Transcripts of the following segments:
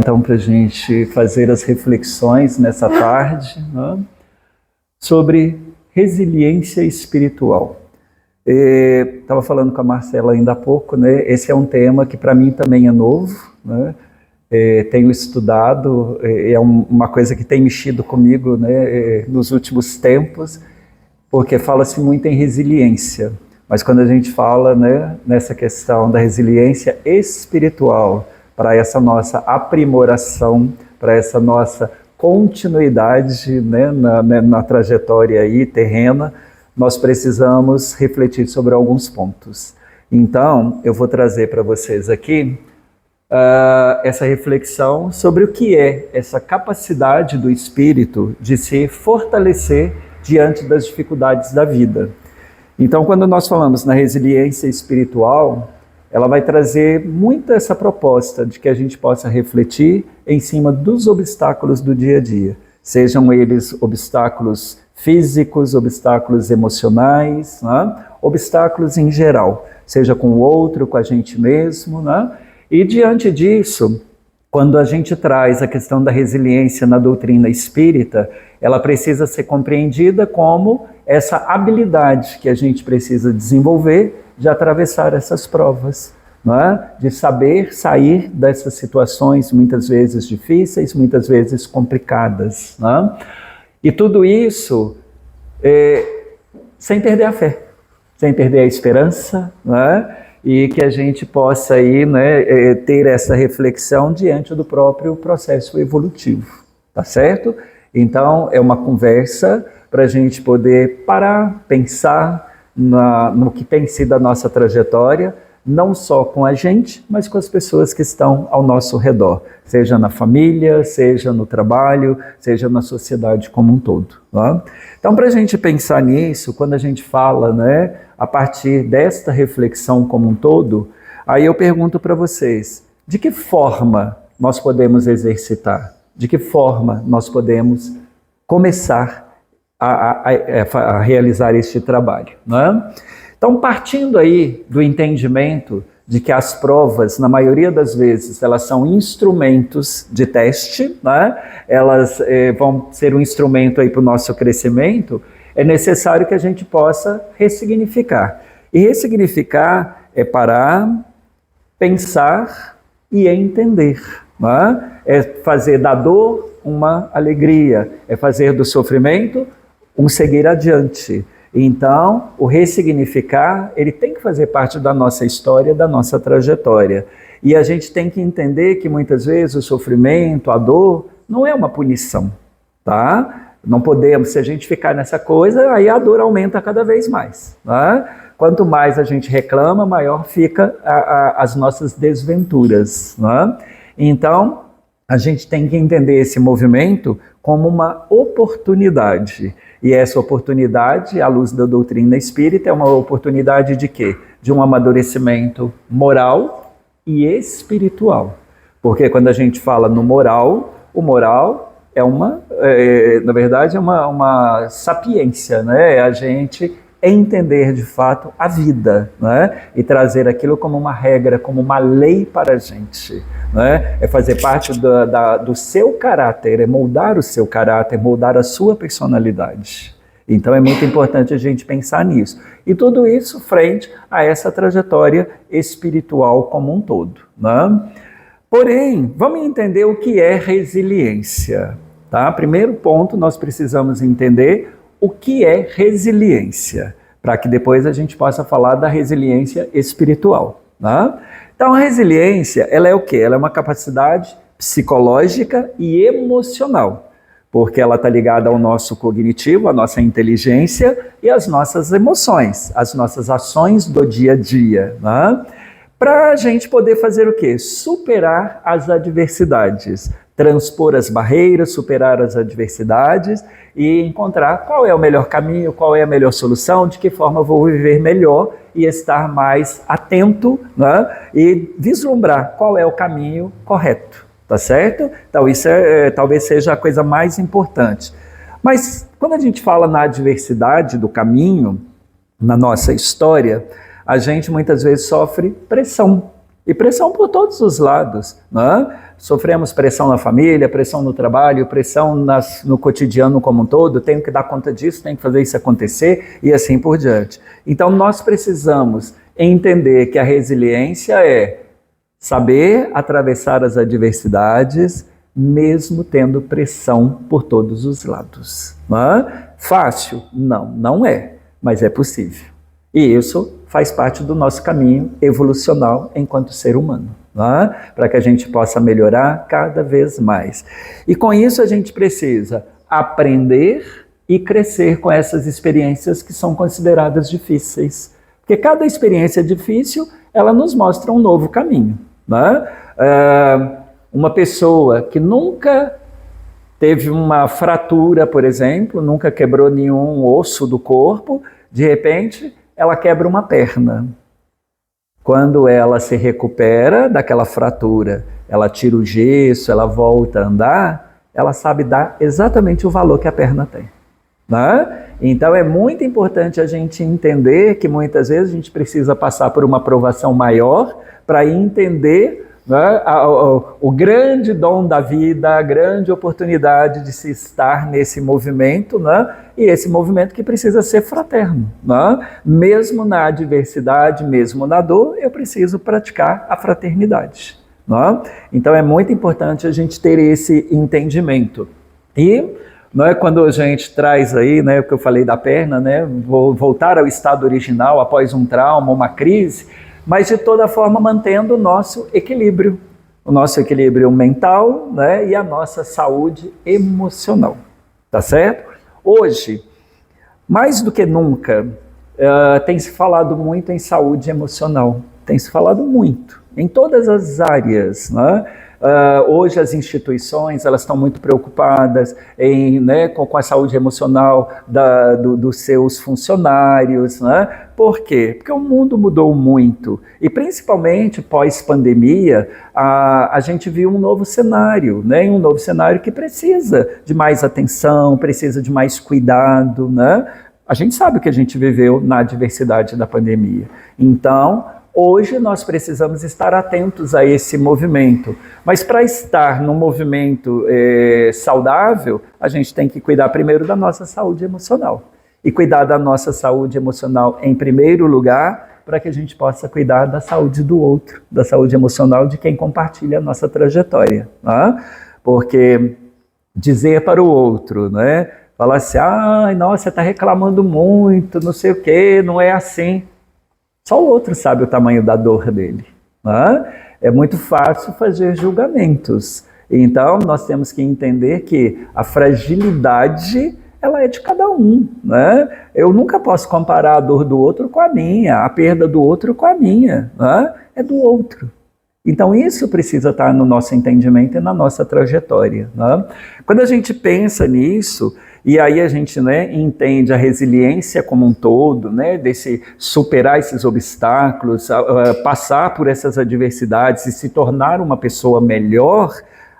Então, para a gente fazer as reflexões nessa tarde, né, sobre resiliência espiritual. Estava falando com a Marcela ainda há pouco, né? Esse é um tema que para mim também é novo, né? Tenho estudado, é uma coisa que tem mexido comigo, né, nos últimos tempos, porque fala-se muito em resiliência, mas quando a gente fala, né, nessa questão da resiliência espiritual, para essa nossa aprimoração, para essa nossa continuidade, né, na trajetória aí terrena, nós precisamos refletir sobre alguns pontos. Então, eu vou trazer para vocês aqui essa reflexão sobre o que é essa capacidade do espírito de se fortalecer diante das dificuldades da vida. Então, quando nós falamos na resiliência espiritual, ela vai trazer muito essa proposta de que a gente possa refletir em cima dos obstáculos do dia a dia, sejam eles obstáculos físicos, obstáculos emocionais, né? Obstáculos em geral, seja com o outro, com a gente mesmo, né? E diante disso, quando a gente traz a questão da resiliência na doutrina espírita, ela precisa ser compreendida como essa habilidade que a gente precisa desenvolver de atravessar essas provas, não é? De saber sair dessas situações muitas vezes difíceis, muitas vezes complicadas, não é? E tudo isso sem perder a fé, sem perder a esperança, não é? E que a gente possa aí, né, ter essa reflexão diante do próprio processo evolutivo, tá certo? Então é uma conversa para a gente poder parar, pensar no que tem sido a nossa trajetória, não só com a gente, mas com as pessoas que estão ao nosso redor, seja na família, seja no trabalho, seja na sociedade como um todo. Tá? Então, para a gente pensar nisso, quando a gente fala, né, a partir desta reflexão como um todo, aí eu pergunto para vocês, de que forma nós podemos exercitar? De que forma nós podemos começar a realizar este trabalho, né? Então, partindo aí do entendimento de que as provas, na maioria das vezes, elas são instrumentos de teste, né? Elas vão ser um instrumento aí para o nosso crescimento, é necessário que a gente possa ressignificar. E ressignificar é parar, pensar e entender, né? É fazer da dor uma alegria, é fazer do sofrimento um seguir adiante. Então, o ressignificar, ele tem que fazer parte da nossa história, da nossa trajetória. E a gente tem que entender que muitas vezes o sofrimento, a dor, não é uma punição, tá? Não podemos, se a gente ficar nessa coisa, aí a dor aumenta cada vez mais, tá? Quanto mais a gente reclama, maior fica as nossas desventuras, tá? Então, a gente tem que entender esse movimento como uma oportunidade. E essa oportunidade, à luz da doutrina espírita, é uma oportunidade de quê? De um amadurecimento moral e espiritual. Porque quando a gente fala no moral, o moral é na verdade, é uma sapiência, né? É a gente entender de fato a vida, né? E trazer aquilo como uma regra, como uma lei para a gente. Né? É fazer parte do seu caráter, é moldar o seu caráter, moldar a sua personalidade. Então é muito importante a gente pensar nisso. E tudo isso frente a essa trajetória espiritual como um todo. Né? Porém, vamos entender o que é resiliência. Tá? Primeiro ponto, nós precisamos entender o que é resiliência, para que depois a gente possa falar da resiliência espiritual. Né? Então, a resiliência, ela é o quê? Ela é uma capacidade psicológica e emocional, porque ela está ligada ao nosso cognitivo, à nossa inteligência e às nossas emoções, às nossas ações do dia a dia, né? Para a gente poder fazer o quê? Superar as adversidades, transpor as barreiras, superar as adversidades e encontrar qual é o melhor caminho, qual é a melhor solução, de que forma eu vou viver melhor e estar mais atento, né? E vislumbrar qual é o caminho correto, tá certo? Então isso talvez seja a coisa mais importante. Mas quando a gente fala na adversidade do caminho, na nossa história, a gente muitas vezes sofre pressão. E pressão por todos os lados, né? Sofremos pressão na família, pressão no trabalho, pressão no cotidiano como um todo, tenho que dar conta disso, tenho que fazer isso acontecer e assim por diante. Então nós precisamos entender que a resiliência é saber atravessar as adversidades, mesmo tendo pressão por todos os lados. Não é? Fácil? Não, não é, mas é possível. E isso faz parte do nosso caminho evolucional enquanto ser humano, para que a gente possa melhorar cada vez mais. E com isso a gente precisa aprender e crescer com essas experiências que são consideradas difíceis. Porque cada experiência difícil, ela nos mostra um novo caminho. Uma pessoa que nunca teve uma fratura, por exemplo, nunca quebrou nenhum osso do corpo, de repente ela quebra uma perna. Quando ela se recupera daquela fratura, ela tira o gesso, ela volta a andar, ela sabe dar exatamente o valor que a perna tem. Então é muito importante a gente entender que muitas vezes a gente precisa passar por uma provação maior para entender o grande dom da vida, a grande oportunidade de se estar nesse movimento, e esse movimento que precisa ser fraterno. Mesmo na adversidade, mesmo na dor, eu preciso praticar a fraternidade. Então é muito importante a gente ter esse entendimento. E quando a gente traz aí, o que eu falei da perna, vou voltar ao estado original após um trauma, uma crise, mas de toda forma mantendo o nosso equilíbrio mental, e a nossa saúde emocional, tá certo? Hoje, mais do que nunca, tem se falado muito em saúde emocional, tem se falado muito, em todas as áreas, hoje as instituições elas estão muito preocupadas com a saúde emocional dos seus funcionários. Por quê? Porque o mundo mudou muito e principalmente pós-pandemia a gente viu um novo cenário, um novo cenário que precisa de mais atenção, precisa de mais cuidado. A gente sabe que a gente viveu na adversidade da pandemia. Então, hoje nós precisamos estar atentos a esse movimento, mas para estar num movimento saudável, a gente tem que cuidar primeiro da nossa saúde emocional. E cuidar da nossa saúde emocional em primeiro lugar, para que a gente possa cuidar da saúde do outro, da saúde emocional de quem compartilha a nossa trajetória. Porque dizer para o outro, falar assim, nossa, você está reclamando muito, não sei o quê, não é assim. Só o outro sabe o tamanho da dor dele. É muito fácil fazer julgamentos. Então, nós temos que entender que a fragilidade, ela é de cada um. Eu nunca posso comparar a dor do outro com a minha, a perda do outro com a minha. É do outro. Então, isso precisa estar no nosso entendimento e na nossa trajetória. Quando a gente pensa nisso, e aí a gente entende a resiliência como um todo, desse superar esses obstáculos, passar por essas adversidades e se tornar uma pessoa melhor,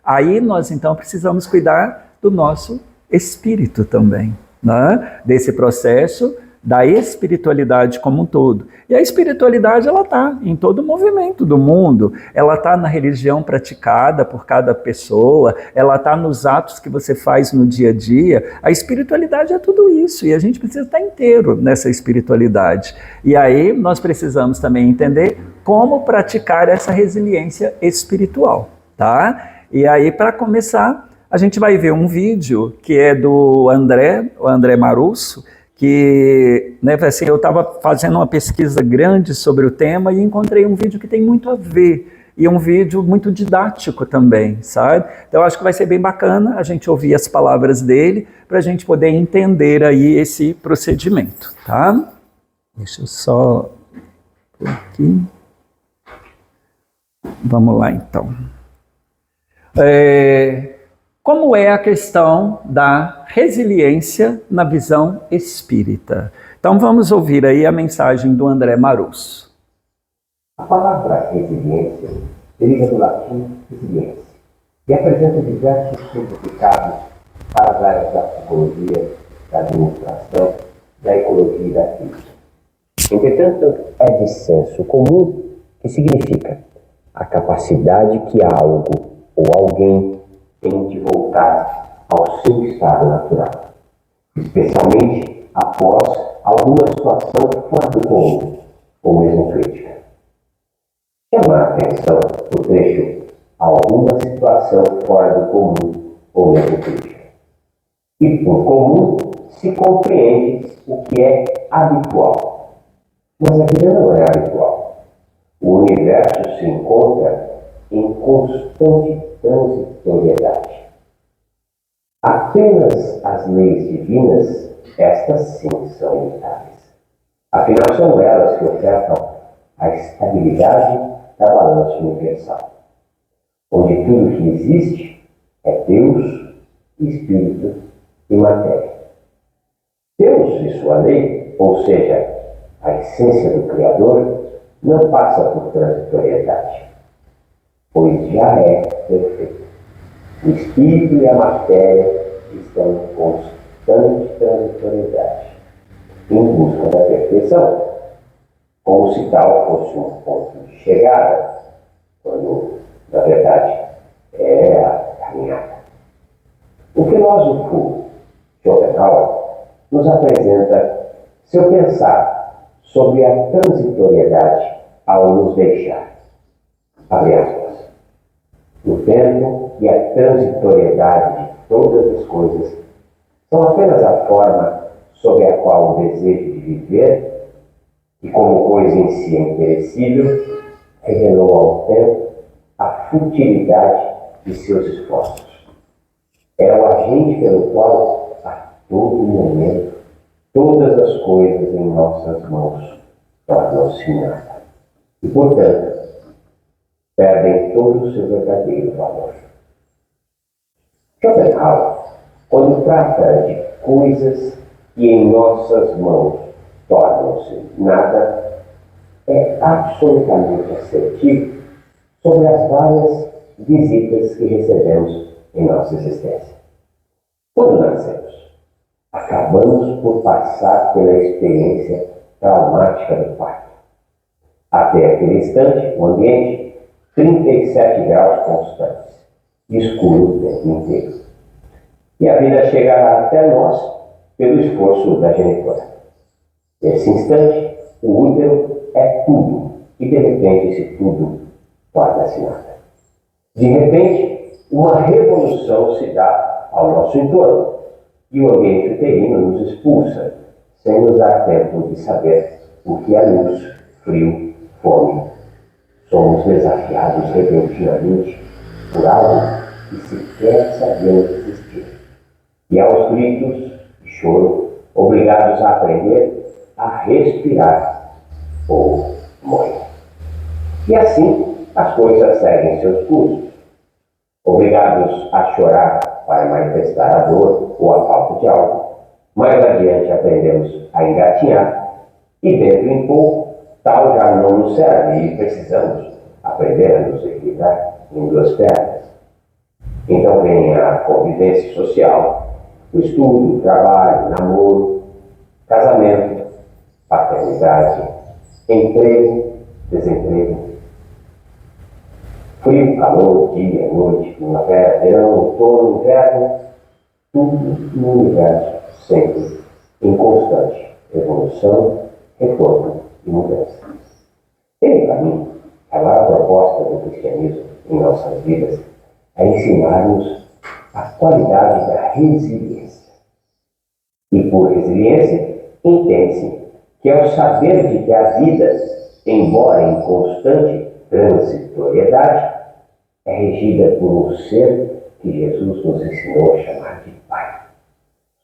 aí nós então precisamos cuidar do nosso espírito também, desse processo da espiritualidade como um todo. E a espiritualidade, ela está em todo o movimento do mundo, ela está na religião praticada por cada pessoa, ela está nos atos que você faz no dia a dia. A espiritualidade é tudo isso, e a gente precisa estar inteiro nessa espiritualidade. E aí nós precisamos também entender como praticar essa resiliência espiritual, tá? E aí, para começar, a gente vai ver um vídeo que é do André Marusso, que assim, eu estava fazendo uma pesquisa grande sobre o tema e encontrei um vídeo que tem muito a ver, e um vídeo muito didático também, sabe? Então eu acho que vai ser bem bacana a gente ouvir as palavras dele, para a gente poder entender aí esse procedimento, tá? Deixa eu só pôr aqui. Vamos lá então. Como é a questão da resiliência na visão espírita? Então vamos ouvir aí a mensagem do André Marusso. A palavra resiliência deriva do latim resiliência e apresenta diversos significados para as áreas da psicologia, da administração, da ecologia e da física. Entretanto, é de senso comum que significa a capacidade que algo ou alguém tem de voltar ao seu estado natural, especialmente após alguma situação fora do comum ou mesmo crítica. Chamar a atenção no trecho alguma situação fora do comum ou mesmo crítica. E por comum se compreende o que é habitual. Mas a vida não é habitual. O universo se encontra em constante transitoriedade. Apenas as leis divinas, estas sim são imutáveis. Afinal, são elas que ofertam a estabilidade da balança universal, onde tudo que existe é Deus, Espírito e matéria. Deus e sua lei, ou seja, a essência do Criador, não passa por transitoriedade, pois já é perfeito. O Espírito e a matéria estão em constante transitoriedade, em busca da perfeição, como se tal fosse um ponto de chegada, quando, na verdade, é a caminhada. O filósofo Schopenhauer nos apresenta seu pensar sobre a transitoriedade ao nos deixar. Abre aspas. O tempo e a transitoriedade de todas as coisas são apenas a forma sob a qual o desejo de viver, que como coisa em si é imperecível, revelou ao tempo a futilidade de seus esforços. É o agente pelo qual, a todo momento, todas as coisas em nossas mãos tornam-se nada. E, portanto, perdem todo o seu verdadeiro valor. Schopenhauer, quando trata de coisas que em nossas mãos tornam-se nada, é absolutamente assertivo sobre as várias visitas que recebemos em nossa existência. Quando nascemos, acabamos por passar pela experiência traumática do parto. Até aquele instante, o ambiente, 37 graus constantes, escuro o tempo inteiro. E a vida chegará até nós pelo esforço da genitora. Nesse instante, o útero é tudo, e de repente esse tudo torna-se nada. De repente, uma revolução se dá ao nosso entorno, e o ambiente uterino nos expulsa, sem nos dar tempo de saber o que é luz, frio, fome. Somos desafiados repentinamente por algo que sequer sabemos existir. E aos gritos e choro, obrigados a aprender a respirar ou morrer. E assim as coisas seguem seus cursos. Obrigados a chorar para manifestar a dor ou a falta de algo, mais adiante aprendemos a engatinhar e dentro em pouco, tal já não nos serve e precisamos aprender a nos equilibrar em duas pernas. Então vem a convivência social, o estudo, o trabalho, o namoro, casamento, paternidade, emprego, desemprego, frio, calor, dia, noite, primavera, verão, outono, inverno, tudo no universo sempre em constante evolução, reforma e mudança. Ele, para mim, a maior proposta do cristianismo em nossas vidas é ensinar-nos a qualidade da resiliência. E por resiliência, entende-se que é o saber de que a vida, embora em constante transitoriedade, é regida por um ser que Jesus nos ensinou a chamar de Pai.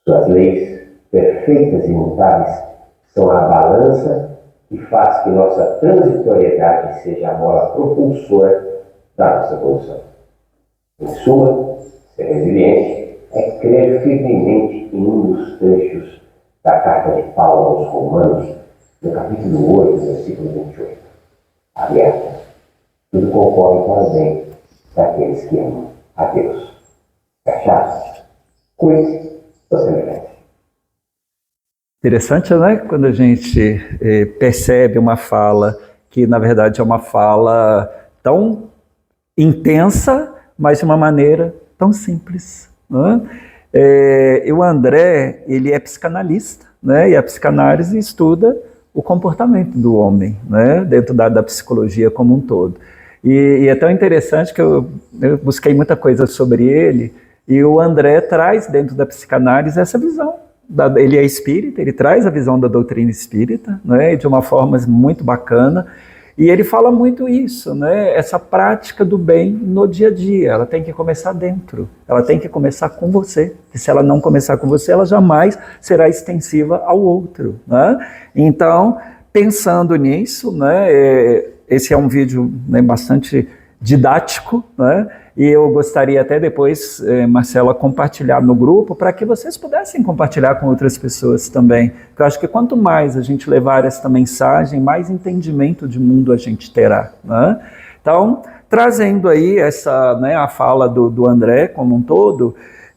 Suas leis, perfeitas e imutáveis, são a balança que faz que nossa transitoriedade seja a mola propulsora da nossa evolução. Em suma, ser resiliente é crer firmemente em um dos trechos da carta de Paulo aos Romanos, no capítulo 8, versículo 28. Abre aspas. Tudo concorre para o bem daqueles que amam a Deus. Fecha aspas. Cuide da semelhança. Interessante, né? Quando a gente percebe uma fala que, na verdade, é uma fala tão intensa, mas de uma maneira tão simples, né? E o André, ele é psicanalista, né? E a psicanálise estuda o comportamento do homem, né? Dentro da psicologia como um todo. E é tão interessante que eu busquei muita coisa sobre ele, e o André traz dentro da psicanálise essa visão. Ele é espírita, ele traz a visão da doutrina espírita, né? De uma forma muito bacana. E ele fala muito isso, né? Essa prática do bem no dia a dia, ela tem que começar dentro, ela tem que começar com você, e se ela não começar com você, ela jamais será extensiva ao outro, né? Então, pensando nisso, né, esse é um vídeo, né, bastante didático, né? E eu gostaria até depois, Marcela, compartilhar no grupo para que vocês pudessem compartilhar com outras pessoas também. Porque eu acho que quanto mais a gente levar esta mensagem, mais entendimento de mundo a gente terá, né? Então, trazendo aí essa, né, a fala do André como um todo,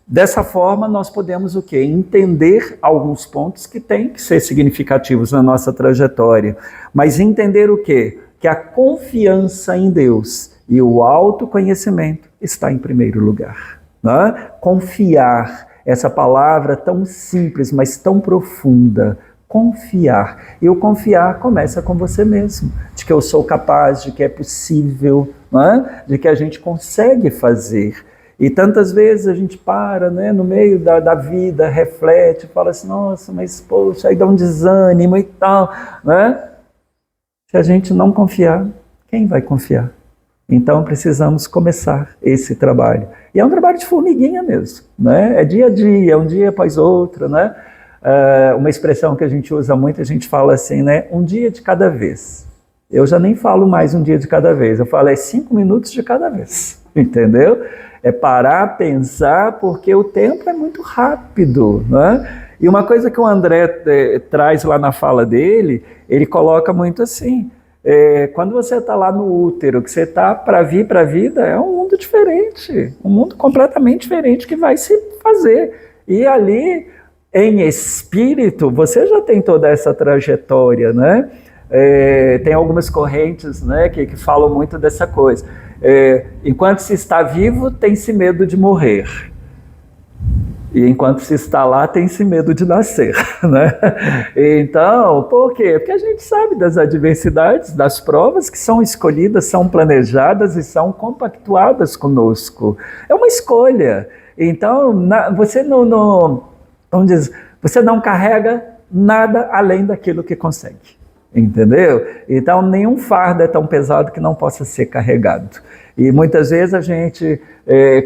dessa forma nós podemos o quê? Entender alguns pontos que têm que ser significativos na nossa trajetória. Mas entender o quê? Que a confiança em Deus e o autoconhecimento está em primeiro lugar, né? Confiar, essa palavra tão simples, mas tão profunda, confiar. E o confiar começa com você mesmo, de que eu sou capaz, de que é possível, né? De que a gente consegue fazer. E tantas vezes a gente para, né, no meio da vida, reflete, fala assim, nossa, mas poxa, aí dá um desânimo e tal, né? Se a gente não confiar, quem vai confiar? Então precisamos começar esse trabalho. E é um trabalho de formiguinha mesmo, né? É dia a dia, é um dia após outro, né? Uma expressão que a gente usa muito, a gente fala assim, né? Um dia de cada vez. Eu já nem falo mais um dia de cada vez, eu falo 5 minutos de cada vez, entendeu? É parar, pensar, porque o tempo é muito rápido, né? E uma coisa que o André traz lá na fala dele, ele coloca muito assim, quando você está lá no útero, que você está para vir para a vida, é um mundo diferente, um mundo completamente diferente que vai se fazer. E ali, em espírito, você já tem toda essa trajetória, né? Tem algumas correntes, né, que falam muito dessa coisa. Enquanto se está vivo, tem-se medo de morrer. E enquanto se está lá, tem-se medo de nascer, né? Então, por quê? Porque a gente sabe das adversidades, das provas que são escolhidas, são planejadas e são compactuadas conosco. É uma escolha. Então, você você não carrega nada além daquilo que consegue. Entendeu? Então, nenhum fardo é tão pesado que não possa ser carregado. E muitas vezes a gente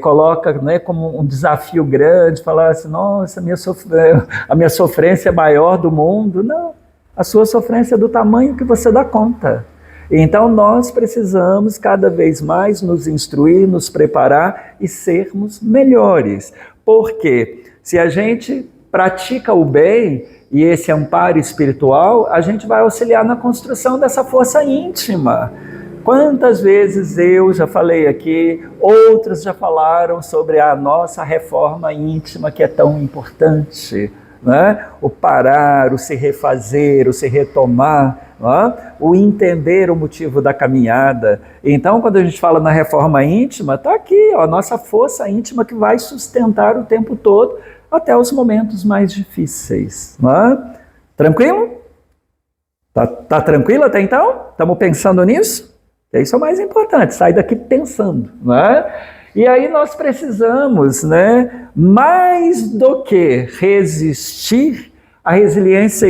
coloca, né, como um desafio grande, falar assim, nossa, a minha sofrência é maior do mundo. Não, a sua sofrência é do tamanho que você dá conta. Então, nós precisamos cada vez mais nos instruir, nos preparar e sermos melhores. Porque se a gente pratica o bem e esse amparo espiritual, a gente vai auxiliar na construção dessa força íntima. Quantas vezes eu já falei aqui, outros já falaram sobre a nossa reforma íntima que é tão importante, né? O parar, o se refazer, o se retomar, né? O entender o motivo da caminhada. Então, quando a gente fala na reforma íntima, está aqui, ó, a nossa força íntima que vai sustentar o tempo todo até os momentos mais difíceis. Né? Tranquilo? Tá tranquilo até então? Estamos pensando nisso? Isso é o mais importante, sair daqui pensando, né? E aí nós precisamos, né, mais do que resistir, a resiliência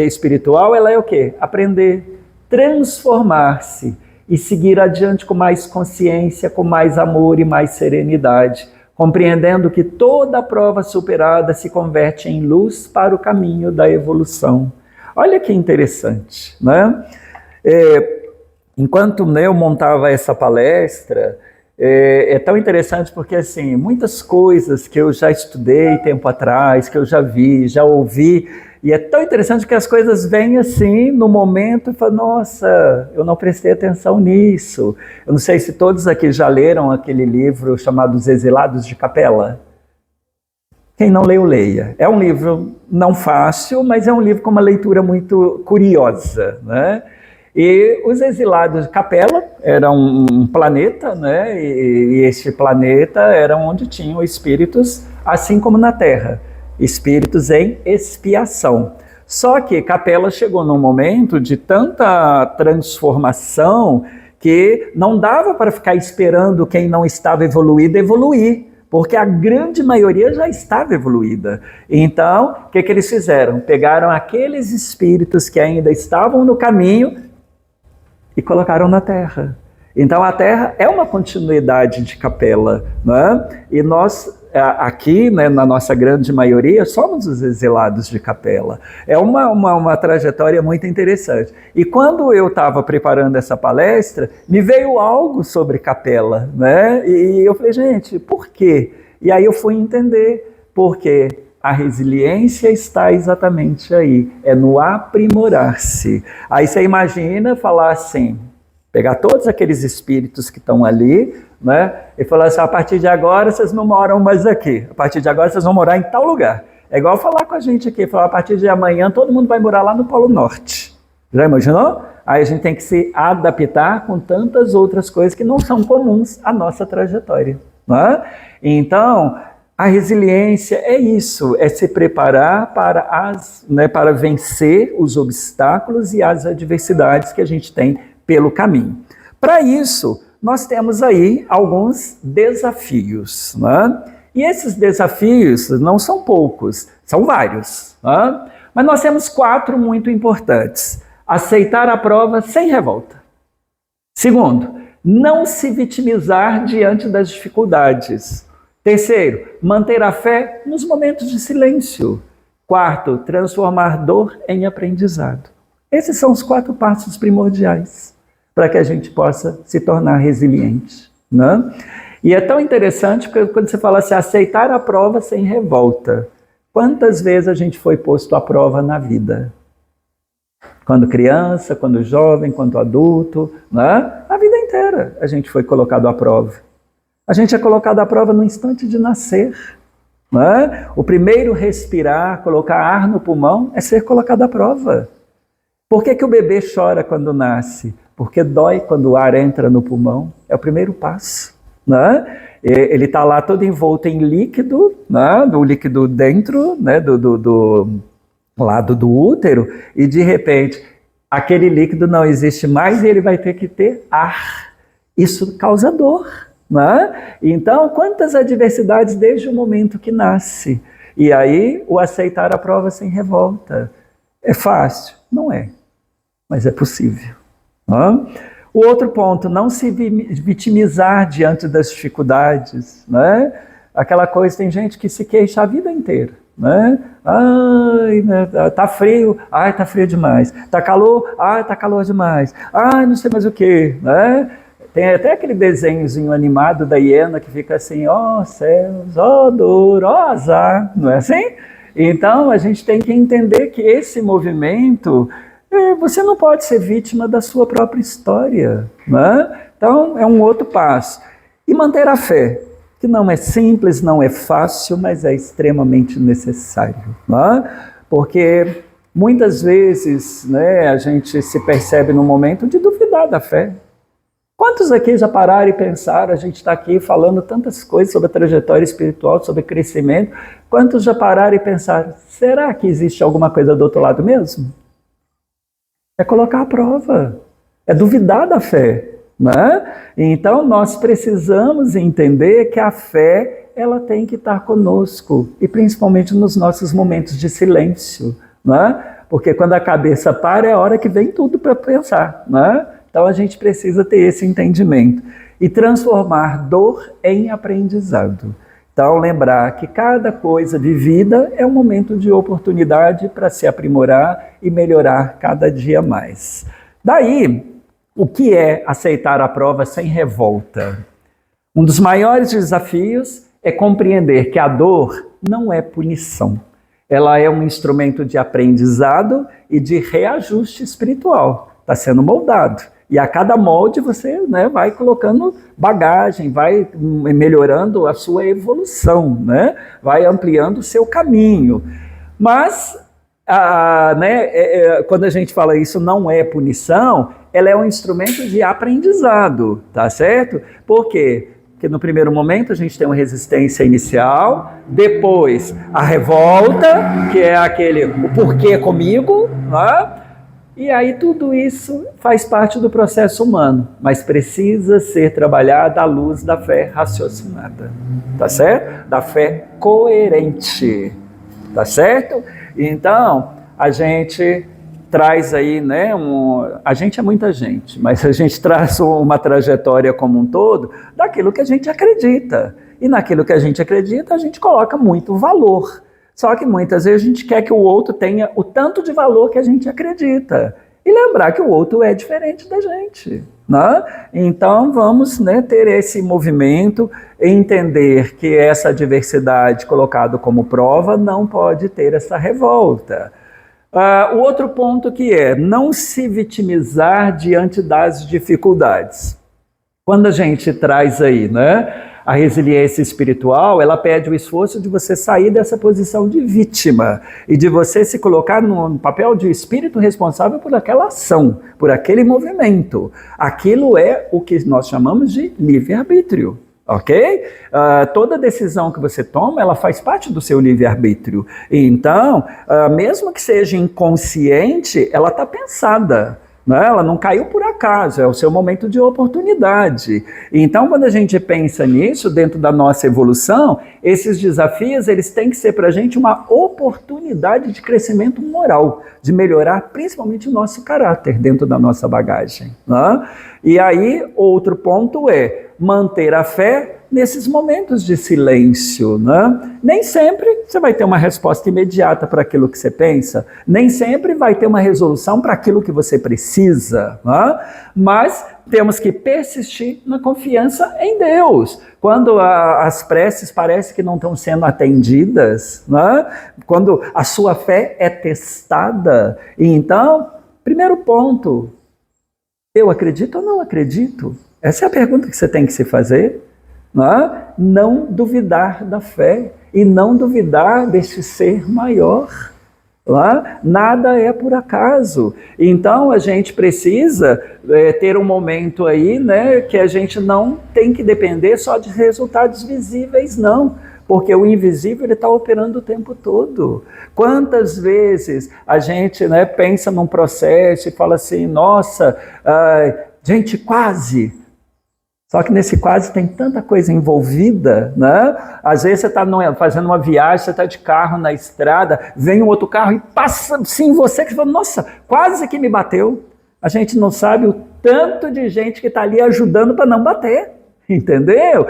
espiritual, ela é o quê? Aprender, transformar-se e seguir adiante com mais consciência, com mais amor e mais serenidade, compreendendo que toda prova superada se converte em luz para o caminho da evolução. Olha que interessante, né? Enquanto eu montava essa palestra, é tão interessante porque, assim, muitas coisas que eu já estudei tempo atrás, que eu já vi, já ouvi, e é tão interessante que as coisas vêm assim, no momento, e falam, nossa, eu não prestei atenção nisso. Eu não sei se todos aqui já leram aquele livro chamado Os Exilados de Capela. Quem não leu, leia. É um livro não fácil, mas é um livro com uma leitura muito curiosa, né? E os exilados de Capela era um planeta, né? E este planeta era onde tinham espíritos, assim como na Terra, espíritos em expiação. Só que Capela chegou num momento de tanta transformação que não dava para ficar esperando quem não estava evoluído evoluir, porque a grande maioria já estava evoluída. Então, o que eles fizeram? Pegaram aqueles espíritos que ainda estavam no caminho e colocaram na Terra. Então a Terra é uma continuidade de Capela, né? E nós aqui, né, na nossa grande maioria, somos os exilados de Capela. É uma trajetória muito interessante. E quando eu estava preparando essa palestra, me veio algo sobre Capela, né? E eu falei, gente, por quê? E aí eu fui entender por quê. A resiliência está exatamente aí, é no aprimorar-se. Aí você imagina falar assim, pegar todos aqueles espíritos que estão ali, né, e falar assim, a partir de agora vocês não moram mais aqui, a partir de agora vocês vão morar em tal lugar. É igual falar com a gente aqui, falar a partir de amanhã todo mundo vai morar lá no Polo Norte. Já imaginou? Aí a gente tem que se adaptar com tantas outras coisas que não são comuns à nossa trajetória. Né? Então, a resiliência é isso, é se preparar para vencer os obstáculos e as adversidades que a gente tem pelo caminho. Para isso, nós temos aí alguns desafios. Né? E esses desafios não são poucos, são vários. Né? Mas nós temos 4 muito importantes. Aceitar a prova sem revolta. Segundo, não se vitimizar diante das dificuldades. Terceiro, manter a fé nos momentos de silêncio. Quarto, transformar dor em aprendizado. Esses são os 4 passos primordiais para que a gente possa se tornar resiliente. Né? E é tão interessante porque quando você fala assim, aceitar a prova sem revolta. Quantas vezes a gente foi posto à prova na vida? Quando criança, quando jovem, quando adulto, né? A vida inteira a gente foi colocado à prova. A gente é colocado à prova no instante de nascer. Né? O primeiro respirar, colocar ar no pulmão, é ser colocado à prova. Por que o bebê chora quando nasce? Porque dói quando o ar entra no pulmão. É o primeiro passo. Né? Ele está lá todo envolto em líquido, né? Do líquido dentro, né? do lado do útero, e de repente aquele líquido não existe mais e ele vai ter que ter ar. Isso causa dor. Né? Então, quantas adversidades desde o momento que nasce. E aí, o aceitar a prova sem revolta. É fácil? Não é, mas é possível. Né? O outro ponto, não se vitimizar diante das dificuldades. Né? Aquela coisa, tem gente que se queixa a vida inteira. Né? Ai, tá frio, ai, tá frio demais. Tá calor, ai, tá calor demais. Ai, não sei mais o que, né? Tem até aquele desenhozinho animado da hiena que fica assim, ó céus, ó dor, ó azar, não é assim? Então a gente tem que entender que esse movimento, você não pode ser vítima da sua própria história, né? Então é um outro passo. E manter a fé, que não é simples, não é fácil, mas é extremamente necessário, né? Porque muitas vezes, né, a gente se percebe no momento de duvidar da fé. Quantos aqui já pararam e pensaram, a gente está aqui falando tantas coisas sobre a trajetória espiritual, sobre crescimento, quantos já pararam e pensaram, será que existe alguma coisa do outro lado mesmo? É colocar à prova, é duvidar da fé. Né? Então nós precisamos entender que a fé ela tem que estar conosco, e principalmente nos nossos momentos de silêncio. Né? Porque quando a cabeça para é a hora que vem tudo para pensar. Né? Então a gente precisa ter esse entendimento e transformar dor em aprendizado. Então lembrar que cada coisa vivida é um momento de oportunidade para se aprimorar e melhorar cada dia mais. Daí, o que é aceitar a prova sem revolta? Um dos maiores desafios é compreender que a dor não é punição. Ela é um instrumento de aprendizado e de reajuste espiritual. Está sendo moldado. E a cada molde você, né, vai colocando bagagem, vai melhorando a sua evolução, né? Vai ampliando o seu caminho. Mas, quando a gente fala isso não é punição, ela é um instrumento de aprendizado, tá certo? Por quê? Porque no primeiro momento a gente tem uma resistência inicial, depois a revolta, que é o porquê comigo, né? E aí tudo isso faz parte do processo humano, mas precisa ser trabalhado à luz da fé raciocinada, tá certo? Da fé coerente, tá certo? Então, a gente traz aí, né, a gente é muita gente, mas a gente traz uma trajetória como um todo daquilo que a gente acredita. E naquilo que a gente acredita, a gente coloca muito valor. Só que muitas vezes a gente quer que o outro tenha o tanto de valor que a gente acredita. E lembrar que o outro é diferente da gente, né? Então vamos, né, ter esse movimento, entender que essa diversidade colocada como prova não pode ter essa revolta. O outro ponto que é não se vitimizar diante das dificuldades. Quando a gente traz aí, né, a resiliência espiritual, ela pede o esforço de você sair dessa posição de vítima e de você se colocar no papel de espírito responsável por aquela ação, por aquele movimento. Aquilo é o que nós chamamos de livre-arbítrio. Ok? Toda decisão que você toma, ela faz parte do seu livre-arbítrio. Então, mesmo que seja inconsciente, ela está pensada. Né? Ela não caiu por acaso, é o seu momento de oportunidade. Então, quando a gente pensa nisso, dentro da nossa evolução, esses desafios, eles têm que ser para a gente uma oportunidade de crescimento moral, de melhorar principalmente o nosso caráter dentro da nossa bagagem. Né? E aí, outro ponto é manter a fé nesses momentos de silêncio, né? Nem sempre você vai ter uma resposta imediata para aquilo que você pensa, nem sempre vai ter uma resolução para aquilo que você precisa, né? Mas temos que persistir na confiança em Deus. Quando as preces parecem que não estão sendo atendidas, né? Quando a sua fé é testada, então, primeiro ponto, eu acredito ou não acredito? Essa é a pergunta que você tem que se fazer. Não duvidar da fé e não duvidar desse ser maior. Nada é por acaso. Então a gente precisa ter um momento aí, né, que a gente não tem que depender só de resultados visíveis, não. Porque o invisível está operando o tempo todo. Quantas vezes a gente, né, pensa num processo e fala assim, nossa, gente, quase... Só que nesse quase tem tanta coisa envolvida, né? Às vezes você está fazendo uma viagem, você está de carro na estrada, vem um outro carro e passa assim você, que você fala, nossa, quase que me bateu. A gente não sabe o tanto de gente que está ali ajudando para não bater, entendeu?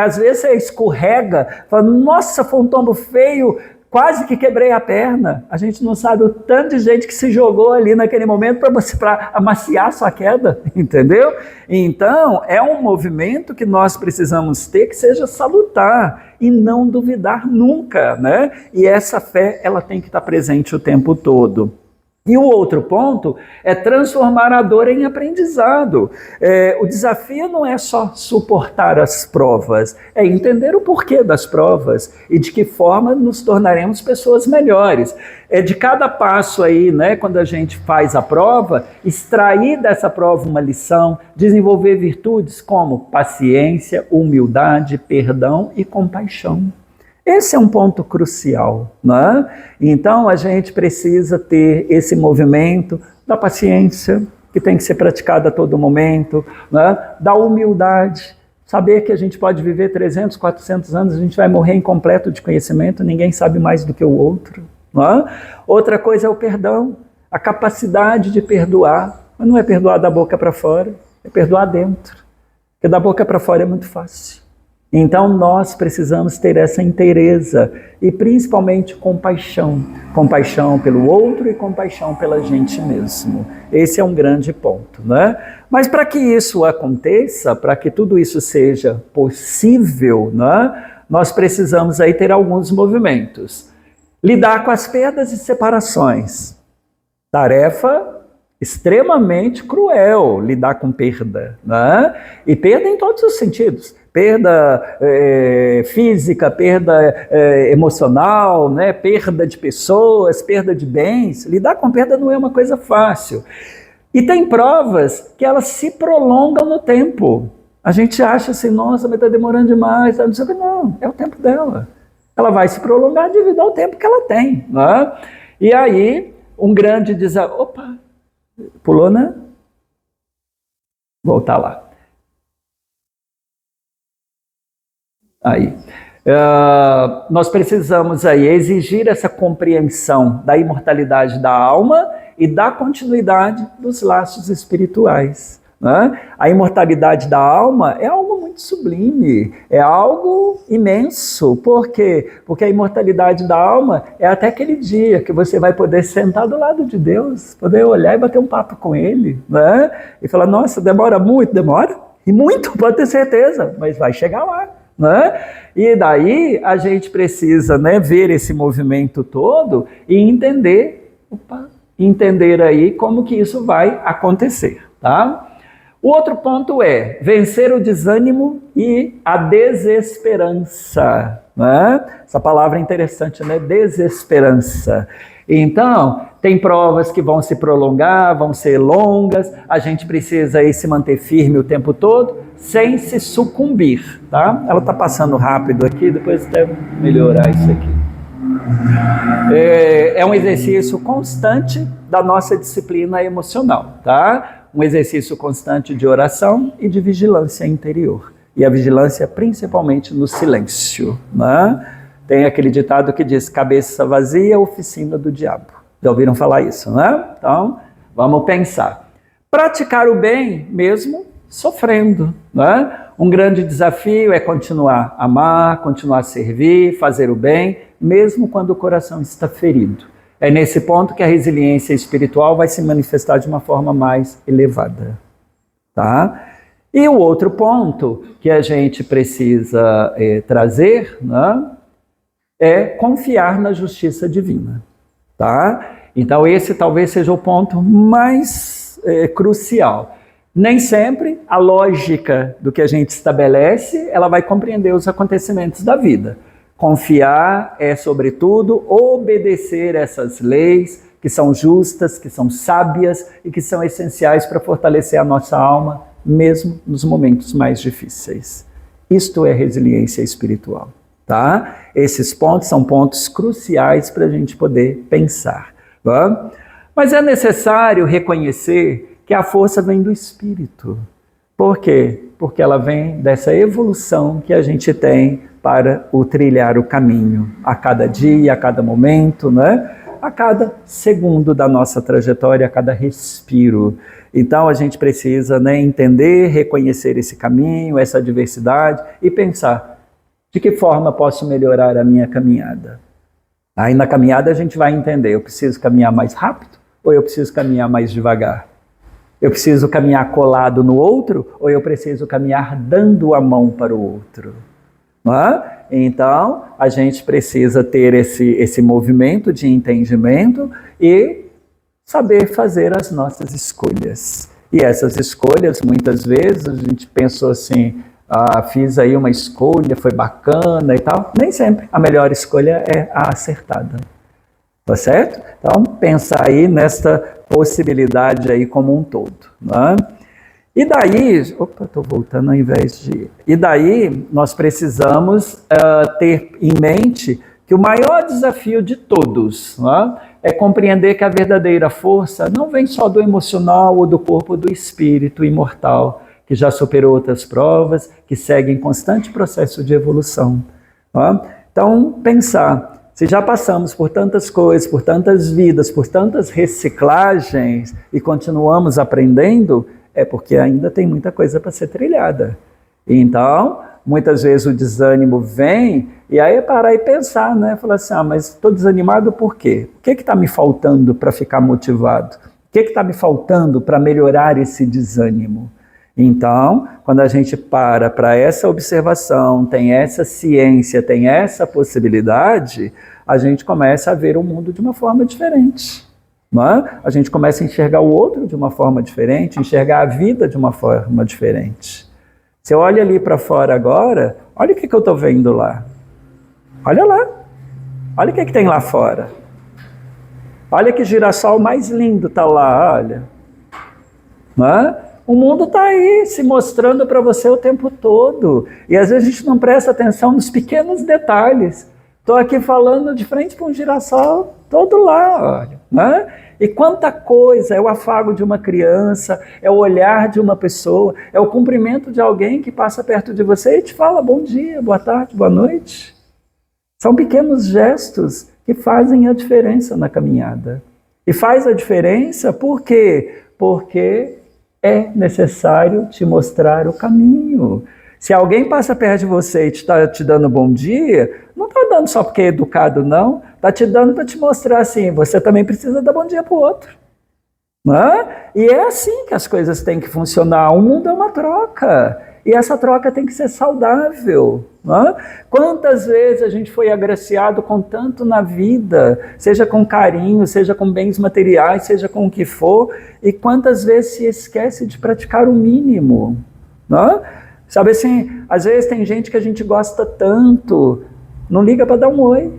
Às vezes você escorrega, fala, nossa, foi um tombo feio, quase que quebrei a perna. A gente não sabe o tanto de gente que se jogou ali naquele momento para amaciar a sua queda, entendeu? Então, é um movimento que nós precisamos ter que seja salutar e não duvidar nunca, né? E essa fé, ela tem que estar presente o tempo todo. E o outro ponto é transformar a dor em aprendizado. O desafio não é só suportar as provas, é entender o porquê das provas e de que forma nos tornaremos pessoas melhores. De cada passo aí, né, quando a gente faz a prova, extrair dessa prova uma lição, desenvolver virtudes como paciência, humildade, perdão e compaixão. Esse é um ponto crucial, né? Então a gente precisa ter esse movimento da paciência, que tem que ser praticada a todo momento, né? Da humildade, saber que a gente pode viver 300, 400 anos, a gente vai morrer incompleto de conhecimento, ninguém sabe mais do que o outro, né? Outra coisa é o perdão, a capacidade de perdoar, mas não é perdoar da boca para fora, é perdoar dentro, porque da boca para fora é muito fácil. Então nós precisamos ter essa inteireza e principalmente compaixão. Compaixão pelo outro e compaixão pela gente mesmo. Esse é um grande ponto, né? Mas para que isso aconteça, para que tudo isso seja possível, né, nós precisamos aí ter alguns movimentos. Lidar com as perdas e separações. Tarefa extremamente cruel, lidar com perda, né? E perda em todos os sentidos. Perda física, perda emocional, né? Perda de pessoas, perda de bens. Lidar com perda não é uma coisa fácil. E tem provas que elas se prolongam no tempo. A gente acha assim, nossa, mas está demorando demais. Não sei o que, não, é o tempo dela. Ela vai se prolongar devido ao tempo que ela tem. Né? E aí, um grande desafio... Opa, pulou, né? Voltar lá. Aí. Nós precisamos aí exigir essa compreensão da imortalidade da alma e da continuidade dos laços espirituais. Né? A imortalidade da alma é algo muito sublime, é algo imenso. Por quê? Porque a imortalidade da alma é até aquele dia que você vai poder sentar do lado de Deus, poder olhar e bater um papo com Ele, né? E falar, nossa, demora muito? Demora. E muito, pode ter certeza, mas vai chegar lá. Né? E daí a gente precisa, né, ver esse movimento todo e entender aí como que isso vai acontecer. Tá? O outro ponto é vencer o desânimo e a desesperança. Né? Essa palavra é interessante, né? Desesperança. Então, tem provas que vão se prolongar, vão ser longas, a gente precisa aí se manter firme o tempo todo, sem se sucumbir, tá? Ela está passando rápido aqui, depois deve melhorar isso aqui. É um exercício constante da nossa disciplina emocional, tá? Um exercício constante de oração e de vigilância interior. E a vigilância principalmente no silêncio, né? Tem aquele ditado que diz, cabeça vazia, oficina do diabo. Já ouviram falar isso, né? Então, vamos pensar. Praticar o bem mesmo sofrendo, né? Um grande desafio é continuar a amar, continuar a servir, fazer o bem, mesmo quando o coração está ferido. É nesse ponto que a resiliência espiritual vai se manifestar de uma forma mais elevada, tá? E o outro ponto que a gente precisa trazer, né, é confiar na justiça divina, tá? Então esse talvez seja o ponto mais crucial. Nem sempre a lógica do que a gente estabelece, ela vai compreender os acontecimentos da vida. Confiar é, sobretudo, obedecer essas leis que são justas, que são sábias e que são essenciais para fortalecer a nossa alma, mesmo nos momentos mais difíceis. Isto é resiliência espiritual, tá? Esses pontos são pontos cruciais para a gente poder pensar, tá? Mas é necessário reconhecer que a força vem do Espírito. Por quê? Porque ela vem dessa evolução que a gente tem para trilhar o caminho, a cada dia, a cada momento, né? A cada segundo da nossa trajetória, a cada respiro. Então a gente precisa, né, entender, reconhecer esse caminho, essa diversidade e pensar, de que forma posso melhorar a minha caminhada? Aí na caminhada a gente vai entender, eu preciso caminhar mais rápido ou eu preciso caminhar mais devagar? Eu preciso caminhar colado no outro ou eu preciso caminhar dando a mão para o outro? Não é? Então, a gente precisa ter esse movimento de entendimento e saber fazer as nossas escolhas. E essas escolhas, muitas vezes, a gente pensou assim, fiz aí uma escolha, foi bacana e tal. Nem sempre a melhor escolha é a acertada. Tá certo? Então, pensar aí nesta possibilidade aí como um todo. Né? E daí, estou voltando ao invés de... E daí, nós precisamos ter em mente que o maior desafio de todos, né, é compreender que a verdadeira força não vem só do emocional ou do corpo do espírito imortal, que já superou outras provas, que segue em constante processo de evolução. Né? Então, pensar... Se já passamos por tantas coisas, por tantas vidas, por tantas reciclagens e continuamos aprendendo, é porque ainda tem muita coisa para ser trilhada. Então, muitas vezes o desânimo vem e aí é parar e pensar, né? Falar assim, mas estou desanimado por quê? O que está me faltando para ficar motivado? O que está me faltando para melhorar esse desânimo? Então, quando a gente para essa observação, tem essa ciência, tem essa possibilidade, a gente começa a ver o mundo de uma forma diferente. Não é? A gente começa a enxergar o outro de uma forma diferente, enxergar a vida de uma forma diferente. Você olha ali para fora agora, olha o que eu estou vendo lá. Olha lá. Olha o que tem lá fora. Olha que girassol mais lindo está lá, olha. né? O mundo está aí se mostrando para você o tempo todo. E às vezes a gente não presta atenção nos pequenos detalhes. Estou aqui falando de frente para um girassol, todo lá, olha, né? E quanta coisa, é o afago de uma criança, é o olhar de uma pessoa, é o cumprimento de alguém que passa perto de você e te fala bom dia, boa tarde, boa noite. São pequenos gestos que fazem a diferença na caminhada. E faz a diferença por quê? Porque é necessário te mostrar o caminho. Se alguém passa perto de você e está te dando bom dia, não está dando só porque é educado, não. Está te dando para te mostrar assim, você também precisa dar bom dia para o outro. Né? E é assim que as coisas têm que funcionar. O mundo é uma troca. E essa troca tem que ser saudável. Né? Quantas vezes a gente foi agraciado com tanto na vida, seja com carinho, seja com bens materiais, seja com o que for, e quantas vezes se esquece de praticar o mínimo. Né? Sabe assim, às vezes tem gente que a gente gosta tanto, não liga para dar um oi,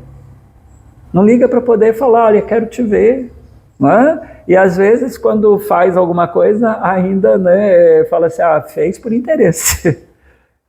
não liga para poder falar, olha, quero te ver, né? E às vezes quando faz alguma coisa, ainda, né, fala assim, fez por interesse.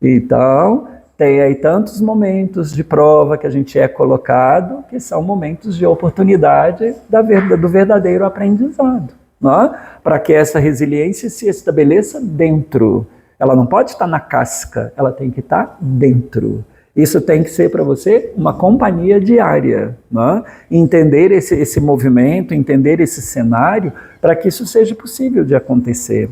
Então, tem aí tantos momentos de prova que a gente é colocado, que são momentos de oportunidade do verdadeiro aprendizado, né? Para que essa resiliência se estabeleça dentro. Ela não pode estar na casca, ela tem que estar dentro. Isso tem que ser para você uma companhia diária, né? Entender esse movimento, entender esse cenário, para que isso seja possível de acontecer.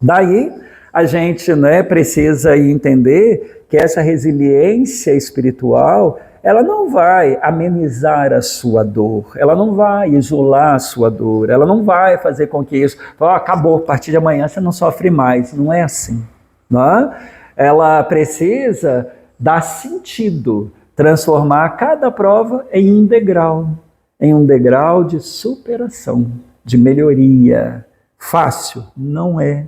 Daí, a gente, né, precisa entender que essa resiliência espiritual, ela não vai amenizar a sua dor, ela não vai isolar a sua dor, ela não vai fazer com que isso, acabou, a partir de amanhã você não sofre mais. Não é assim. Não? Ela precisa dar sentido, transformar cada prova em um degrau de superação, de melhoria. Fácil? Não é,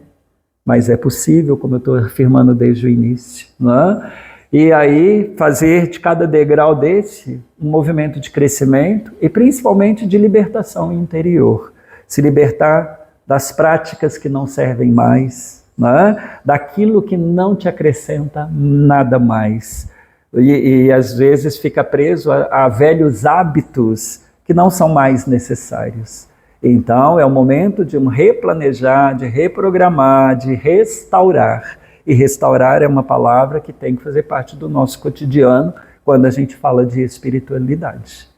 mas é possível, como eu estou afirmando desde o início. Não? E aí fazer de cada degrau desse um movimento de crescimento e principalmente de libertação interior. Se libertar das práticas que não servem mais, né? Daquilo que não te acrescenta nada mais. E às vezes fica preso a velhos hábitos que não são mais necessários. Então é o momento de replanejar, de reprogramar, de restaurar. E restaurar é uma palavra que tem que fazer parte do nosso cotidiano quando a gente fala de espiritualidade.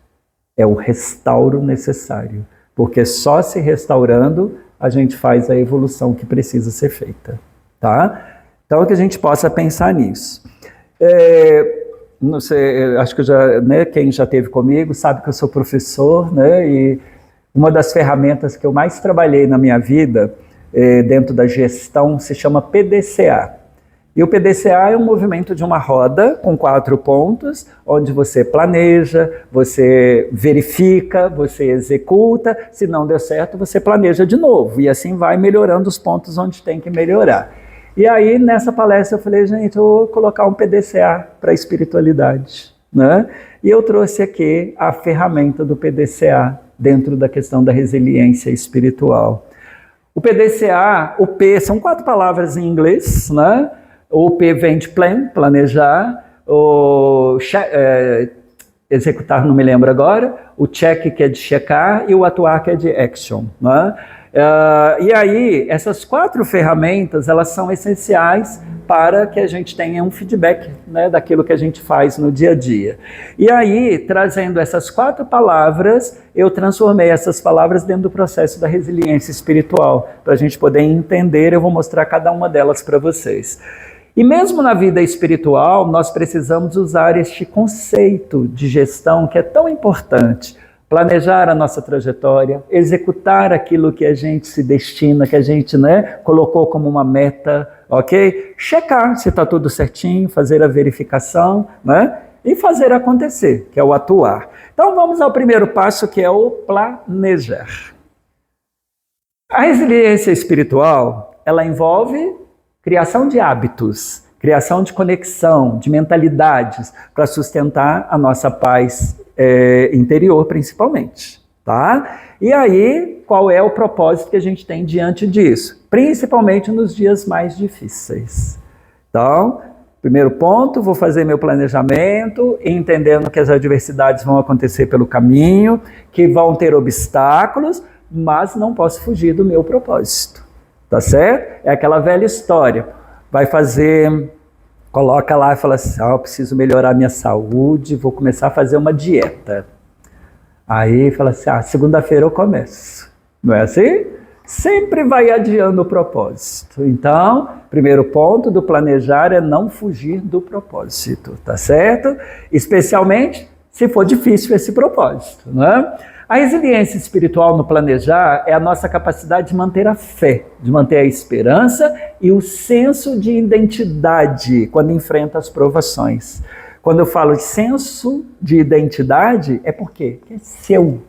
É o restauro necessário, porque só se restaurando a gente faz a evolução que precisa ser feita. Tá? Então que a gente possa pensar nisso. Não sei, acho que quem já esteve comigo sabe que eu sou professor, né? E uma das ferramentas que eu mais trabalhei na minha vida dentro da gestão se chama PDCA. E o PDCA é um movimento de uma roda com 4 pontos, onde você planeja, você verifica, você executa, se não deu certo, você planeja de novo, e assim vai melhorando os pontos onde tem que melhorar. E aí, nessa palestra, eu falei, gente, eu vou colocar um PDCA para a espiritualidade, né? E eu trouxe aqui a ferramenta do PDCA dentro da questão da resiliência espiritual. O PDCA, o P, são 4 palavras em inglês, né? O P vem de plan, planejar, o executar, não me lembro agora, o check, que é de checar, e o atuar, que é de action, né? E aí, essas 4 ferramentas, elas são essenciais para que a gente tenha um feedback, né, daquilo que a gente faz no dia a dia. E aí, trazendo essas 4 palavras, eu transformei essas palavras dentro do processo da resiliência espiritual, para a gente poder entender. Eu vou mostrar cada uma delas para vocês. E mesmo na vida espiritual, nós precisamos usar este conceito de gestão que é tão importante. Planejar a nossa trajetória, executar aquilo que a gente se destina, que a gente, né, colocou como uma meta, ok? Checar se está tudo certinho, fazer a verificação, né? E fazer acontecer, que é o atuar. Então vamos ao primeiro passo, que é o planejar. A resiliência espiritual, ela envolve criação de hábitos, criação de conexão, de mentalidades, para sustentar a nossa paz interior, principalmente. Tá? E aí, qual é o propósito que a gente tem diante disso, principalmente nos dias mais difíceis. Então, primeiro ponto, vou fazer meu planejamento, entendendo que as adversidades vão acontecer pelo caminho, que vão ter obstáculos, mas não posso fugir do meu propósito, tá certo? É aquela velha história, vai fazer, coloca lá e fala assim, eu preciso melhorar minha saúde, vou começar a fazer uma dieta. Aí fala assim, segunda-feira eu começo, não é assim? Sempre vai adiando o propósito. Então, primeiro ponto do planejar é não fugir do propósito, tá certo? Especialmente se for difícil esse propósito, não é? A resiliência espiritual no planejar é a nossa capacidade de manter a fé, de manter a esperança e o senso de identidade quando enfrenta as provações. Quando eu falo de senso de identidade, é porque é seu.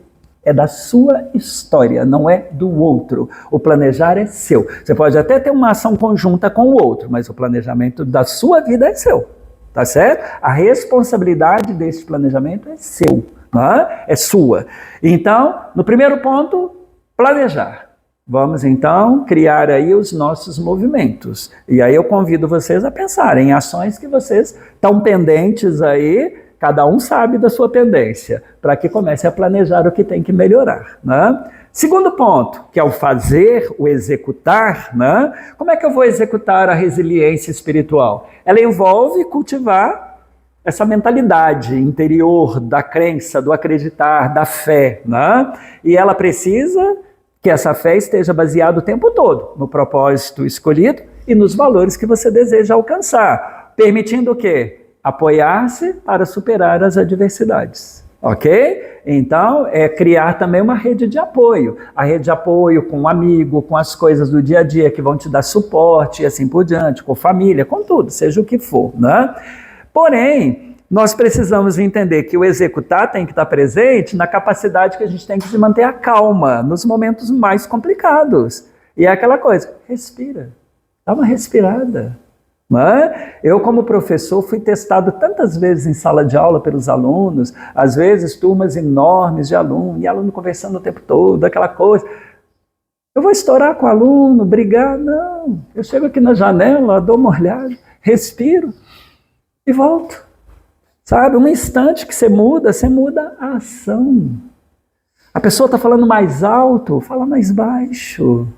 É da sua história, não é do outro. O planejar é seu. Você pode até ter uma ação conjunta com o outro, mas o planejamento da sua vida é seu, tá certo? A responsabilidade desse planejamento é seu, né? É sua. Então, no primeiro ponto, planejar. Vamos então criar aí os nossos movimentos. E aí eu convido vocês a pensarem em ações que vocês estão pendentes aí. Cada um sabe da sua pendência, para que comece a planejar o que tem que melhorar, né? Segundo ponto, que é o fazer, o executar, né? Como é que eu vou executar a resiliência espiritual? Ela envolve cultivar essa mentalidade interior da crença, do acreditar, da fé, né? E ela precisa que essa fé esteja baseada o tempo todo no propósito escolhido e nos valores que você deseja alcançar, permitindo o quê? Apoiar-se para superar as adversidades, ok? Então, é criar também uma rede de apoio. A rede de apoio com um amigo, com as coisas do dia a dia que vão te dar suporte e assim por diante, com família, com tudo, seja o que for, né? Porém, nós precisamos entender que o executar tem que estar presente na capacidade que a gente tem de manter a calma nos momentos mais complicados. E é aquela coisa, respira, dá uma respirada. Eu, como professor, fui testado tantas vezes em sala de aula pelos alunos, às vezes turmas enormes de aluno, e aluno conversando o tempo todo, aquela coisa. Eu vou estourar com o aluno, brigar? Não. Eu chego aqui na janela, dou uma olhada, respiro e volto. Sabe, um instante que você muda a ação. A pessoa está falando mais alto, fala mais baixo.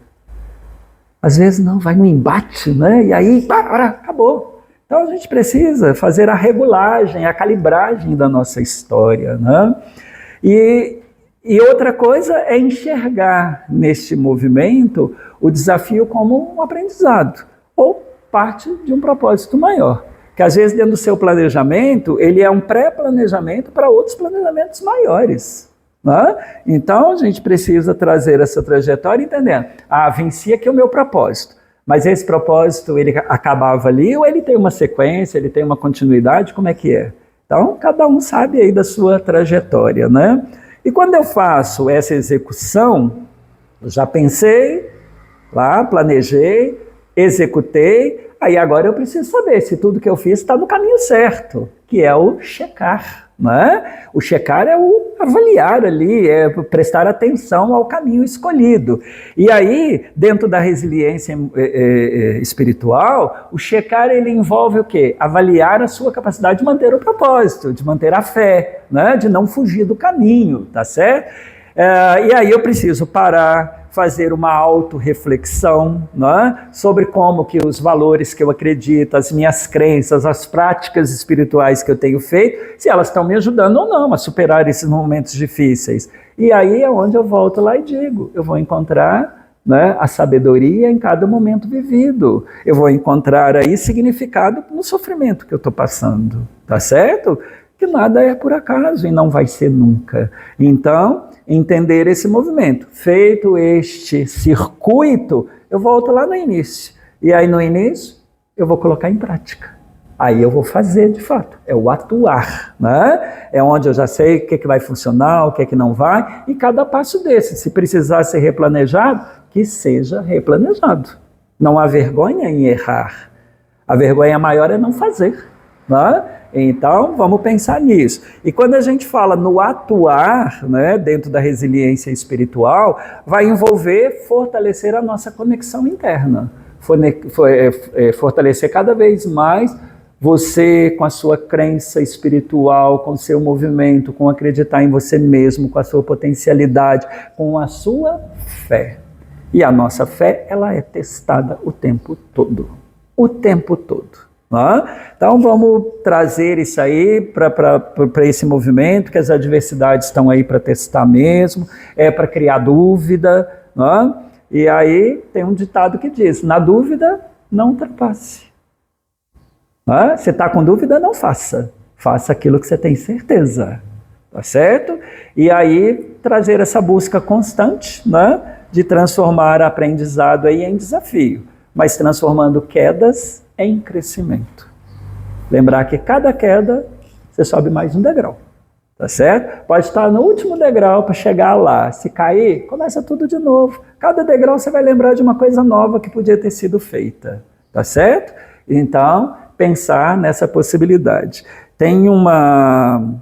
Às vezes não, vai no embate, né? E aí, acabou. Então a gente precisa fazer a regulagem, a calibragem da nossa história, né? E outra coisa é enxergar neste movimento o desafio como um aprendizado, ou parte de um propósito maior. Que às vezes dentro do seu planejamento, ele é um pré-planejamento para outros planejamentos maiores. Né? Então, a gente precisa trazer essa trajetória entendendo, venci aqui o meu propósito, mas esse propósito, ele acabava ali ou ele tem uma sequência, ele tem uma continuidade, como é que é? Então, cada um sabe aí da sua trajetória, né? E quando eu faço essa execução, eu já pensei, lá, planejei, executei, aí agora eu preciso saber se tudo que eu fiz está no caminho certo, que é o checar. Né? O checar é o avaliar ali, é prestar atenção ao caminho escolhido. E aí, dentro da resiliência espiritual, o checar ele envolve o quê? Avaliar a sua capacidade de manter o propósito, de manter a fé, né? De não fugir do caminho, tá certo? E aí eu preciso parar, fazer uma autorreflexão, né, sobre como que os valores que eu acredito, as minhas crenças, as práticas espirituais que eu tenho feito, se elas estão me ajudando ou não a superar esses momentos difíceis. E aí é onde eu volto lá e digo, eu vou encontrar, né, a sabedoria em cada momento vivido. Eu vou encontrar aí significado no sofrimento que eu estou passando, tá certo? Que nada é por acaso e não vai ser nunca. Então, entender esse movimento. Feito este circuito, eu volto lá no início. E aí no início, eu vou colocar em prática. Aí eu vou fazer de fato, é o atuar, né? É onde eu já sei o que vai funcionar, o que não vai, e cada passo desse, se precisar ser replanejado, que seja replanejado. Não há vergonha em errar. A vergonha maior é não fazer, né? Então, vamos pensar nisso. E quando a gente fala no atuar, né, dentro da resiliência espiritual, vai envolver fortalecer a nossa conexão interna. Fortalecer cada vez mais você com a sua crença espiritual, com o seu movimento, com acreditar em você mesmo, com a sua potencialidade, com a sua fé. E a nossa fé, ela é testada o tempo todo. O tempo todo. Então vamos trazer isso aí para esse movimento, que as adversidades estão aí para testar mesmo, para criar dúvida. E aí tem um ditado que diz, na dúvida, não ultrapasse. Você está com dúvida, não faça. Faça aquilo que você tem certeza. Tá certo? E aí trazer essa busca constante, de transformar aprendizado aí em desafio, mas transformando quedas em crescimento. Lembrar que cada queda, você sobe mais um degrau. Tá certo? Pode estar no último degrau para chegar lá. Se cair, começa tudo de novo. Cada degrau você vai lembrar de uma coisa nova que podia ter sido feita. Tá certo? Então, pensar nessa possibilidade. Tem uma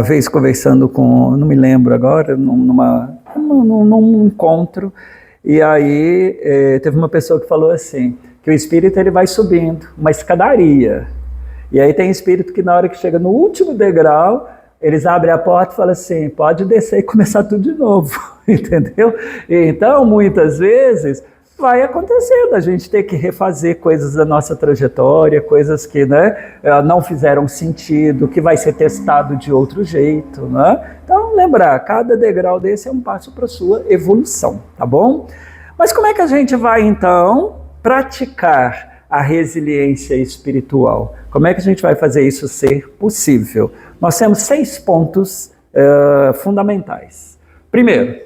vez conversando com, não me lembro agora, num encontro, e aí teve uma pessoa que falou assim, que o espírito ele vai subindo, uma escadaria. E aí tem espírito que na hora que chega no último degrau, eles abrem a porta e falam assim, pode descer e começar tudo de novo, entendeu? Então, muitas vezes, vai acontecendo, a gente ter que refazer coisas da nossa trajetória, coisas que não fizeram sentido, que vai ser testado de outro jeito. Então, lembrar, cada degrau desse é um passo para a sua evolução, tá bom? Mas como é que a gente vai, então, praticar a resiliência espiritual? Como é que a gente vai fazer isso ser possível? Nós temos 6 pontos fundamentais. Primeiro,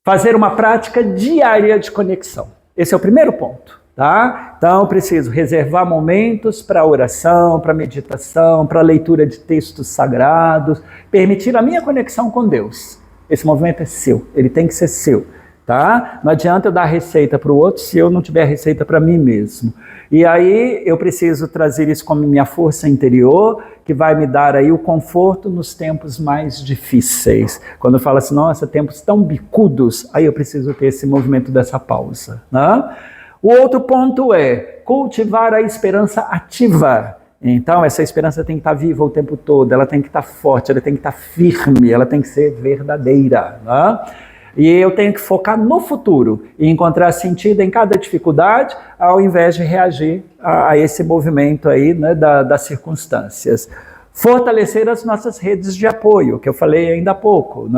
fazer uma prática diária de conexão. Esse é o primeiro ponto, tá? Então, eu preciso reservar momentos para oração, para meditação, para leitura de textos sagrados, permitir a minha conexão com Deus. Esse movimento é seu, ele tem que ser seu, tá? Não adianta eu dar receita para o outro se eu não tiver receita para mim mesmo. E aí eu preciso trazer isso como minha força interior, que vai me dar aí o conforto nos tempos mais difíceis. Quando eu falo assim, nossa, tempos tão bicudos, aí eu preciso ter esse movimento dessa pausa. O outro ponto é cultivar a esperança ativa. Então, essa esperança tem que estar viva o tempo todo, ela tem que estar forte, ela tem que estar firme, ela tem que ser verdadeira. E eu tenho que focar no futuro e encontrar sentido em cada dificuldade, ao invés de reagir a esse movimento aí, das circunstâncias. Fortalecer as nossas redes de apoio, que eu falei ainda há pouco,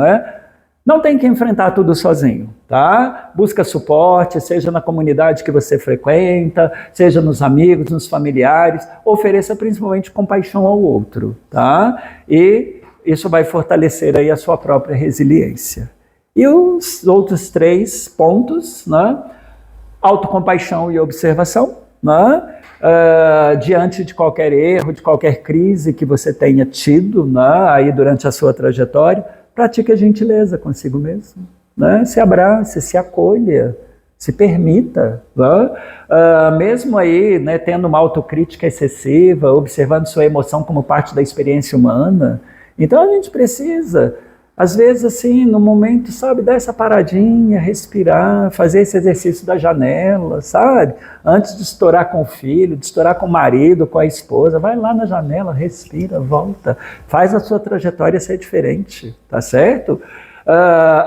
Não tem que enfrentar tudo sozinho, tá? Busca suporte, seja na comunidade que você frequenta, seja nos amigos, nos familiares, ofereça principalmente compaixão ao outro, tá? E isso vai fortalecer aí a sua própria resiliência. E os outros 3 pontos, autocompaixão e observação, diante de qualquer erro, de qualquer crise que você tenha tido, aí durante a sua trajetória, pratique a gentileza consigo mesmo, se abrace, se acolha, se permita, mesmo aí tendo uma autocrítica excessiva, observando sua emoção como parte da experiência humana. Então a gente precisa, às vezes, assim, no momento, sabe, dar essa paradinha, respirar, fazer esse exercício da janela, sabe? Antes de estourar com o filho, de estourar com o marido, com a esposa, vai lá na janela, respira, volta, faz a sua trajetória ser diferente, tá certo?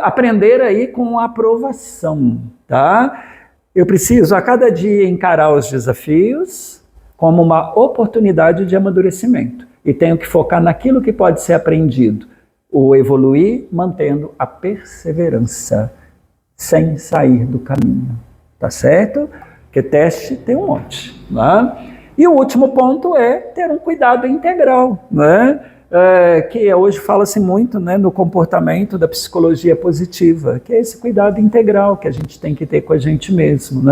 Aprender aí com aprovação, tá? Eu preciso, a cada dia, encarar os desafios como uma oportunidade de amadurecimento e tenho que focar naquilo que pode ser aprendido, ou evoluir mantendo a perseverança, sem sair do caminho, tá certo? Porque teste tem um monte, E o último ponto é ter um cuidado integral, que hoje fala-se muito no comportamento da psicologia positiva, que é esse cuidado integral que a gente tem que ter com a gente mesmo,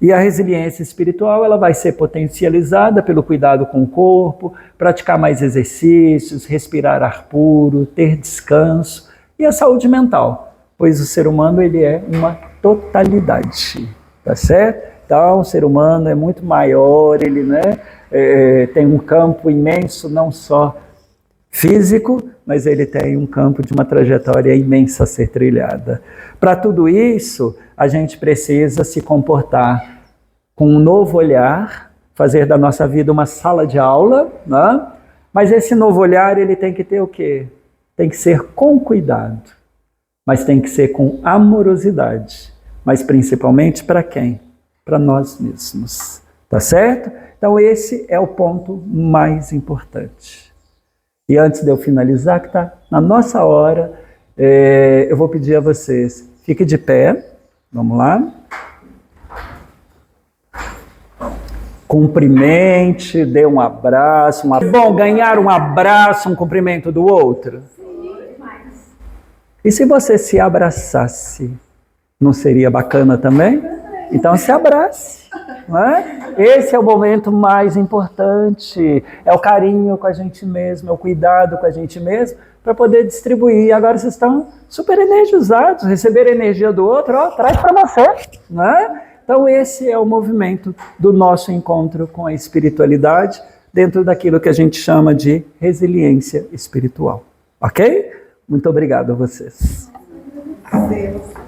E a resiliência espiritual ela vai ser potencializada pelo cuidado com o corpo, praticar mais exercícios, respirar ar puro, ter descanso e a saúde mental, pois o ser humano ele é uma totalidade, tá certo? Então o ser humano é muito maior, ele tem um campo imenso, não só físico, mas ele tem um campo de uma trajetória imensa a ser trilhada. Para tudo isso, a gente precisa se comportar com um novo olhar, fazer da nossa vida uma sala de aula, né? Mas esse novo olhar, ele tem que ter o quê? Tem que ser com cuidado, mas tem que ser com amorosidade. Mas principalmente para quem? Para nós mesmos, tá certo? Então esse é o ponto mais importante. E antes de eu finalizar, que está na nossa hora, eu vou pedir a vocês, fique de pé, vamos lá. Cumprimente, dê um abraço. Bom, ganhar um abraço, um cumprimento do outro? E se você se abraçasse, não seria bacana também? Então se abrace, não é? Esse é o momento mais importante, é o carinho com a gente mesmo, é o cuidado com a gente mesmo, para poder distribuir. Agora vocês estão super energizados, receber a energia do outro, ó, traz para você, não é? Então esse é o movimento do nosso encontro com a espiritualidade, dentro daquilo que a gente chama de resiliência espiritual, ok? Muito obrigado a vocês. Adeus.